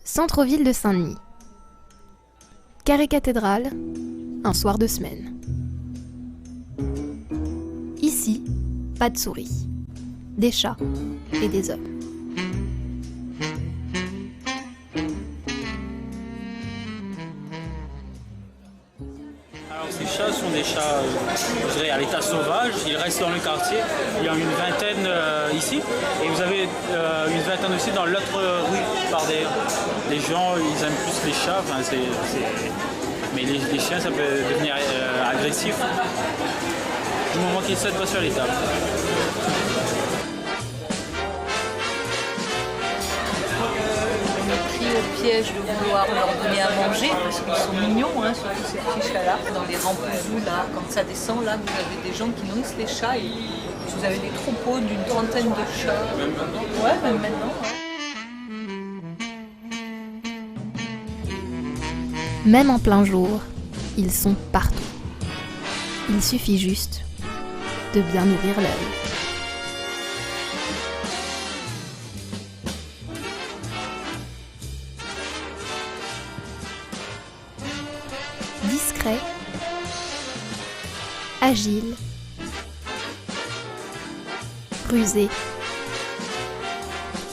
Centre-ville de Saint-Denis. Carré cathédrale, un soir de semaine. Ici, pas de souris, des chats et des hommes. Alors ces chats sont des chats, je dirais, à l'état sauvage. Ils restent dans le quartier. Il y en a une vingtaine ici. Et vous avez une vingtaine aussi dans l'autre rue par des gens. Ils aiment plus les chats. Enfin, mais les chiens, ça peut devenir agressif du moment qu'ils ne sautent pas sur les tables. Au piège de vouloir leur donner à manger parce qu'ils sont mignons, surtout ces petits chats-là. Dans les rempouzous, là, quand ça descend, là, vous avez des gens qui nourrissent les chats et vous avez des troupeaux d'une trentaine de chats. Même maintenant. Ouais, même maintenant. Même en plein jour, ils sont partout. Il suffit juste de bien ouvrir l'œil. Discret, agile, rusé.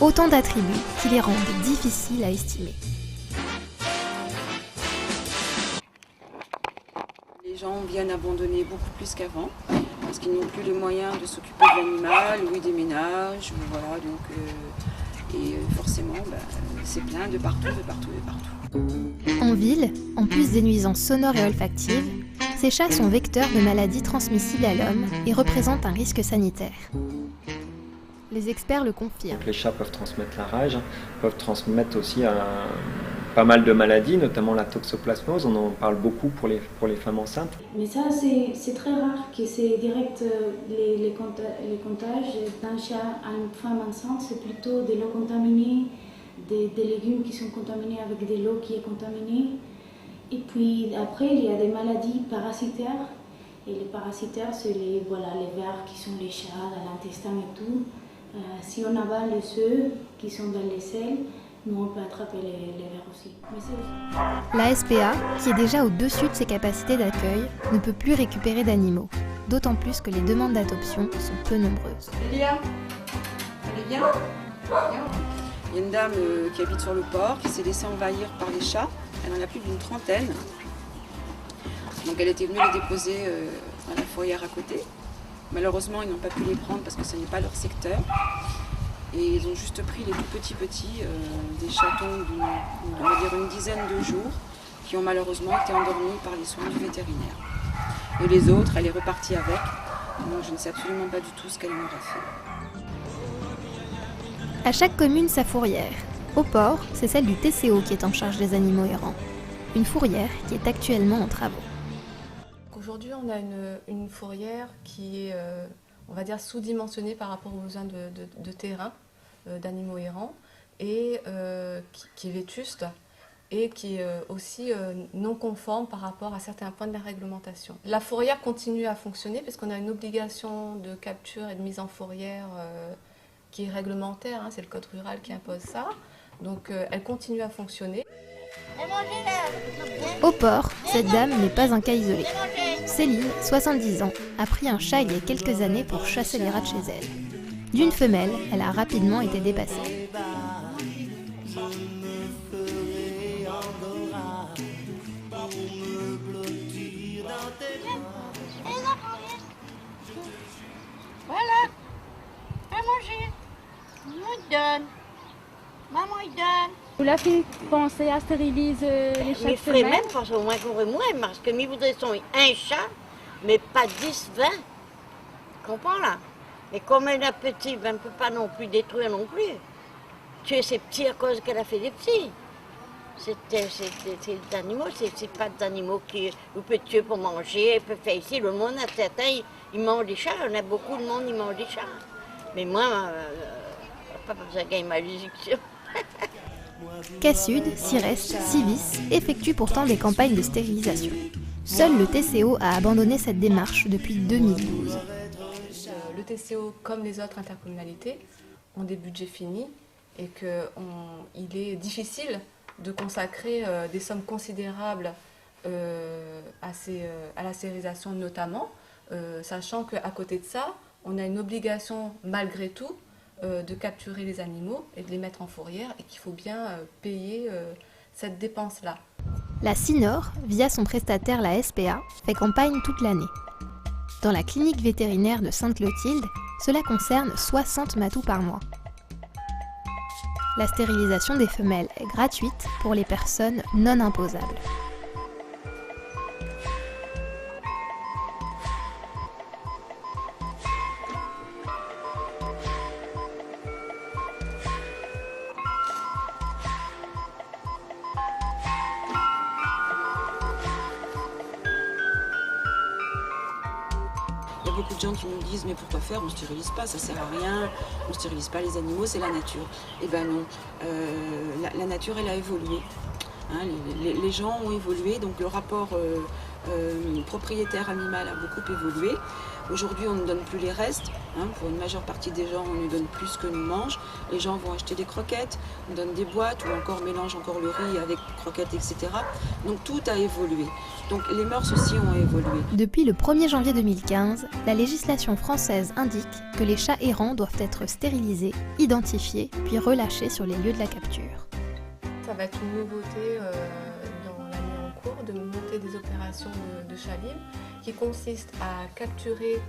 Autant d'attributs qui les rendent difficiles à estimer. Les gens viennent abandonner beaucoup plus qu'avant parce qu'ils n'ont plus les moyens de s'occuper de l'animal ou ils déménagent. Voilà, donc, forcément, c'est plein de partout, de partout, de partout. En ville, en plus des nuisances sonores et olfactives, ces chats sont vecteurs de maladies transmissibles à l'homme et représentent un risque sanitaire. Les experts le confirment. Les chats peuvent transmettre la rage, peuvent transmettre aussi pas mal de maladies, notamment la toxoplasmose. On en parle beaucoup pour les femmes enceintes. Mais ça, c'est très rare que c'est direct les contages d'un chat à une femme enceinte. C'est plutôt de l'eau contaminée, des légumes qui sont contaminés avec de l'eau qui est contaminée. Et puis après, il y a des maladies parasitaires. Et les parasitaires, c'est les vers qui sont les chats, dans l'intestin et tout. Si on avale les œufs qui sont dans les selles, nous on peut attraper les vers aussi. La SPA, qui est déjà au-dessus de ses capacités d'accueil, ne peut plus récupérer d'animaux. D'autant plus que les demandes d'adoption sont peu nombreuses. Lilia, allez bien. Il y a une dame qui habite sur le port, qui s'est laissée envahir par les chats. Elle en a plus d'une trentaine. Donc elle était venue les déposer dans la fourrière à côté. Malheureusement, ils n'ont pas pu les prendre parce que ce n'est pas leur secteur. Et ils ont juste pris les tout petits, des chatons on va dire une dizaine de jours, qui ont malheureusement été endormis par les soins du vétérinaire. Et les autres, elle est repartie avec. Donc je ne sais absolument pas du tout ce qu'elle en aurait fait. À chaque commune, sa fourrière. Au port, c'est celle du TCO qui est en charge des animaux errants. Une fourrière qui est actuellement en travaux. Aujourd'hui, on a une fourrière qui est, on va dire, sous-dimensionnée par rapport aux besoins de terrain d'animaux errants et qui est vétuste et qui est aussi non conforme par rapport à certains points de la réglementation. La fourrière continue à fonctionner parce qu'on a une obligation de capture et de mise en fourrière qui est réglementaire, c'est le code rural qui impose ça. Donc elle continue à fonctionner. Au port, cette dame n'est pas un cas isolé. Céline, 70 ans, a pris un chat il y a quelques années pour chasser les rats de chez elle. D'une femelle, elle a rapidement été dépassée. Voilà, à manger. Nous donne. Maman, il donne. Vous la fait penser à stériliser les chats. Mais ferait même, parce au moins qu'on aurait moins, parce que mes voudrais sont un chat, mais pas 10, 20. Comprends là? Mais comme elle a petit, ben, on ne peut pas non plus détruire non plus. Tuer ces petits à cause qu'elle a fait des petits. C'est des animaux, c'est pas des animaux qui vous pouvez tuer pour manger, ils peuvent faire ici. Le monde, à certains, ils mangent des chats, on a beaucoup de monde, ils mangent des chats. Mais moi, pas besoin de gagner ma malédiction. Cassud, Cyreste, Civis effectuent pourtant des campagnes de stérilisation. Seul le TCO a abandonné cette démarche depuis 2012. Le TCO, comme les autres intercommunalités, ont des budgets finis et qu'il est difficile de consacrer des sommes considérables à la stérilisation notamment, sachant qu'à côté de ça, on a une obligation malgré tout de capturer les animaux et de les mettre en fourrière et qu'il faut bien payer cette dépense-là. La CINOR, via son prestataire la SPA, fait campagne toute l'année. Dans la clinique vétérinaire de Sainte-Clotilde, cela concerne 60 matous par mois. La stérilisation des femelles est gratuite pour les personnes non imposables. Il y a beaucoup de gens qui nous disent mais pourquoi faire, on ne stérilise pas, ça sert à rien, on ne stérilise pas les animaux, c'est la nature. Eh ben non, la nature elle a évolué, hein, les gens ont évolué, donc le rapport propriétaire animal a beaucoup évolué. Aujourd'hui on ne donne plus les restes, hein, pour une majeure partie des gens on nous donne plus que nous mange. Les gens vont acheter des croquettes, on donne des boîtes ou encore mélange encore le riz avec croquettes, etc. Donc tout a évolué. Donc les mœurs aussi ont évolué. Depuis le 1er janvier 2015, la législation française indique que les chats errants doivent être stérilisés, identifiés, puis relâchés sur les lieux de la capture. Ça va être une nouveauté dans l'année en cours de monter des opérations de chats libres qui consistent à capturer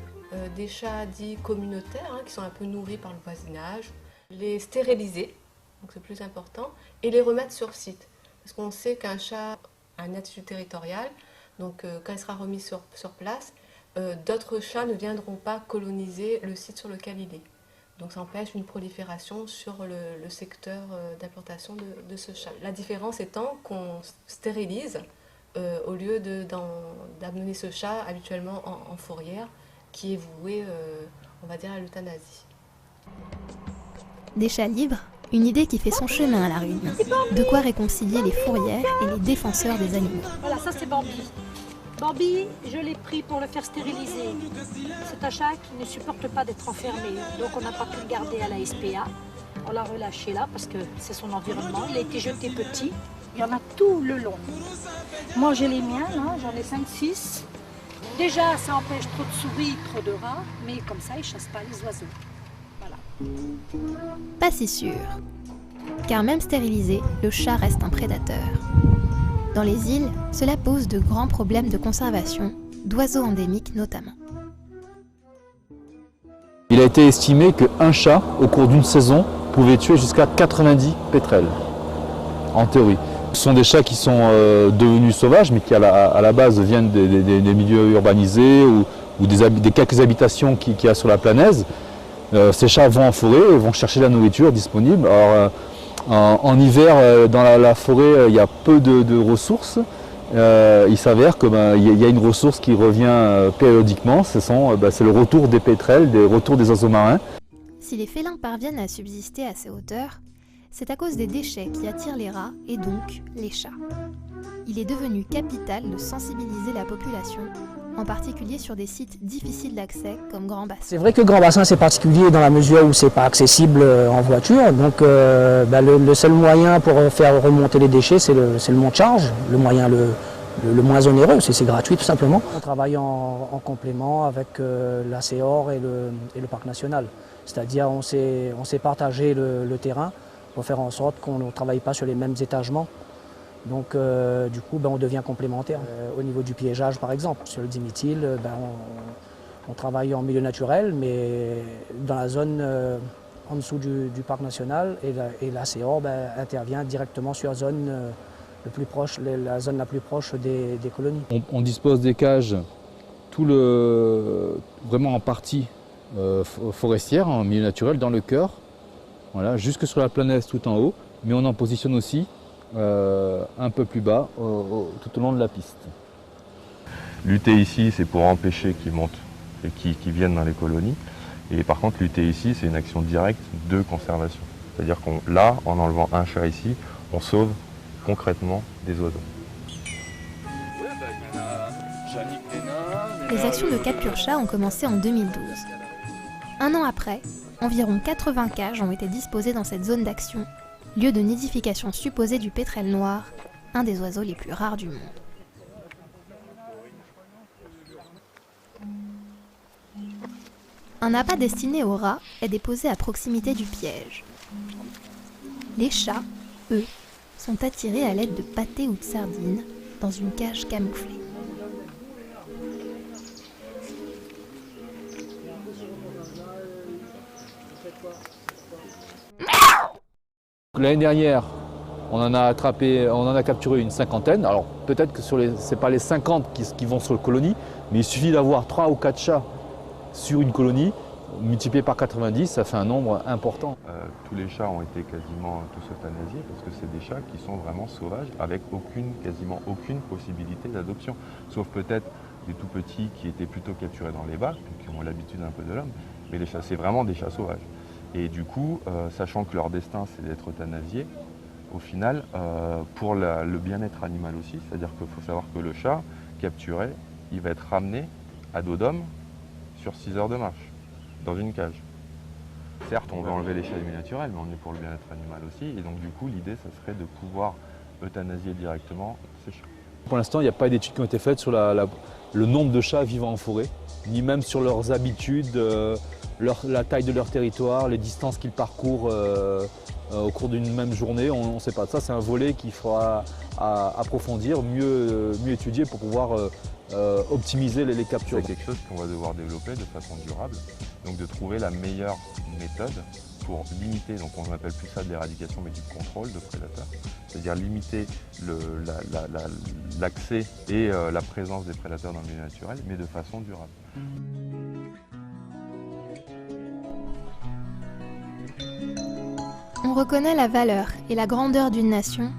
des chats dits communautaires, hein, qui sont un peu nourris par le voisinage, les stériliser, donc c'est plus important, et les remettre sur site. Parce qu'on sait qu'un chat a une attitude territoriale, donc quand il sera remis sur place, d'autres chats ne viendront pas coloniser le site sur lequel il est. Donc ça empêche une prolifération sur le secteur d'implantation de ce chat. La différence étant qu'on stérilise au lieu d'amener ce chat habituellement en fourrière qui est voué, on va dire, à l'euthanasie. Des chats libres, une idée qui fait son chemin à la Rune. De quoi réconcilier les fourrières et les défenseurs des animaux. Voilà, ça c'est Bambi. Bambi, je l'ai pris pour le faire stériliser. C'est un chat qui ne supporte pas d'être enfermé, donc on n'a pas pu le garder à la SPA. On l'a relâché là parce que c'est son environnement. Il a été jeté petit. Il y en a tout le long. Moi j'ai les miens, là, j'en ai 5-6. Déjà, ça empêche trop de souris, trop de rats, mais comme ça, ils ne chassent pas les oiseaux. Voilà. Pas si sûr. Car même stérilisé, le chat reste un prédateur. Dans les îles, cela pose de grands problèmes de conservation, d'oiseaux endémiques notamment. Il a été estimé qu'un chat, au cours d'une saison, pouvait tuer jusqu'à 90 pétrels, en théorie. Ce sont des chats qui sont devenus sauvages, mais qui à la base viennent des milieux urbanisés ou des quelques habitations qu'il y a sur la Planaise. Ces chats vont en forêt et vont chercher la nourriture disponible. Alors, en hiver, dans la forêt, il y a peu de ressources. Il s'avère qu'il y a une ressource qui revient périodiquement, c'est le retour des pétrels, le retour des oiseaux marins. Si les félins parviennent à subsister à ces hauteurs, c'est à cause des déchets qui attirent les rats et donc les chats. Il est devenu capital de sensibiliser la population, en particulier sur des sites difficiles d'accès comme Grand Bassin. C'est vrai que Grand Bassin c'est particulier dans la mesure où c'est pas accessible en voiture, donc le seul moyen pour faire remonter les déchets c'est le monte charge, le moyen le moins onéreux, c'est gratuit tout simplement. On travaille en complément avec la CEOR et le Parc National, c'est-à-dire on s'est partagé le terrain pour faire en sorte qu'on ne travaille pas sur les mêmes étagements. Donc du coup on devient complémentaire. Au niveau du piégeage par exemple, sur le diméthyle, on travaille en milieu naturel, mais dans la zone en dessous du parc national, et la CEOR intervient directement sur la zone la zone la plus proche des colonies. On dispose des cages vraiment en partie forestière, en milieu naturel, dans le cœur, voilà, jusque sur la Planaise tout en haut, mais on en positionne aussi un peu plus bas, tout au long de la piste. Lutter ici, c'est pour empêcher qu'ils montent et qu'ils viennent dans les colonies. Et par contre, lutter ici, c'est une action directe de conservation. C'est-à-dire là, en enlevant un chat ici, on sauve concrètement des oiseaux. Les actions de capture chat ont commencé en 2012. Un an après, environ 80 cages ont été disposées dans cette zone d'action, lieu de nidification supposé du pétrel noir, un des oiseaux les plus rares du monde. Un appât destiné aux rats est déposé à proximité du piège. Les chats, eux, sont attirés à l'aide de pâtés ou de sardines dans une cage camouflée. L'année dernière, on en a capturé une cinquantaine. Alors peut-être que ce n'est pas les 50 qui vont sur le colonie, mais il suffit d'avoir 3 ou 4 chats sur une colonie, multiplié par 90, ça fait un nombre important. Tous les chats ont été quasiment tous euthanasiés parce que c'est des chats qui sont vraiment sauvages avec quasiment aucune possibilité d'adoption. Sauf peut-être des tout petits qui étaient plutôt capturés dans les bacs, qui ont l'habitude un peu de l'homme, mais les chats, c'est vraiment des chats sauvages. Et du coup, sachant que leur destin c'est d'être euthanasiés, au final, pour le bien-être animal aussi, c'est-à-dire qu'il faut savoir que le chat capturé, il va être ramené à dos d'homme sur 6 heures de marche, dans une cage. Certes, on veut enlever les chats naturels, mais on est pour le bien-être animal aussi. Et donc du coup, l'idée, ça serait de pouvoir euthanasier directement ces chats. Pour l'instant, il n'y a pas d'études qui ont été faites sur le nombre de chats vivant en forêt, ni même sur leurs habitudes, la taille de leur territoire, les distances qu'ils parcourent au cours d'une même journée. On ne sait pas. Ça, c'est un volet qu'il faudra approfondir, mieux étudier pour pouvoir optimiser les captures. C'est quelque chose qu'on va devoir développer de façon durable, donc de trouver la meilleure méthode pour limiter, donc on n'appelle plus ça de l'éradication mais du contrôle de prédateurs, c'est-à-dire limiter l'accès et la présence des prédateurs dans le milieu naturel, mais de façon durable. On reconnaît la valeur et la grandeur d'une nation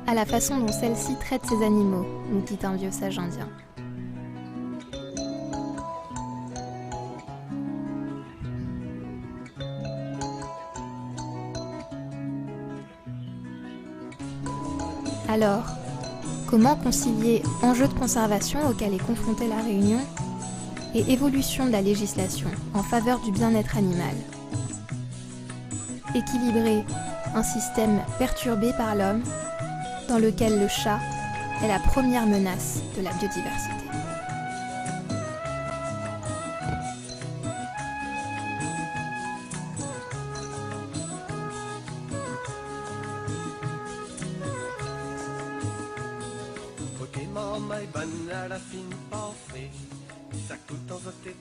à la façon dont celle-ci traite ses animaux, nous dit un vieux sage indien. Alors, comment concilier enjeux de conservation auxquels est confrontée la Réunion et évolution de la législation en faveur du bien-être animal? Équilibrer un système perturbé par l'homme dans lequel le chat est la première menace de la biodiversité. Mamma e bannare fin poffri, sa tutto te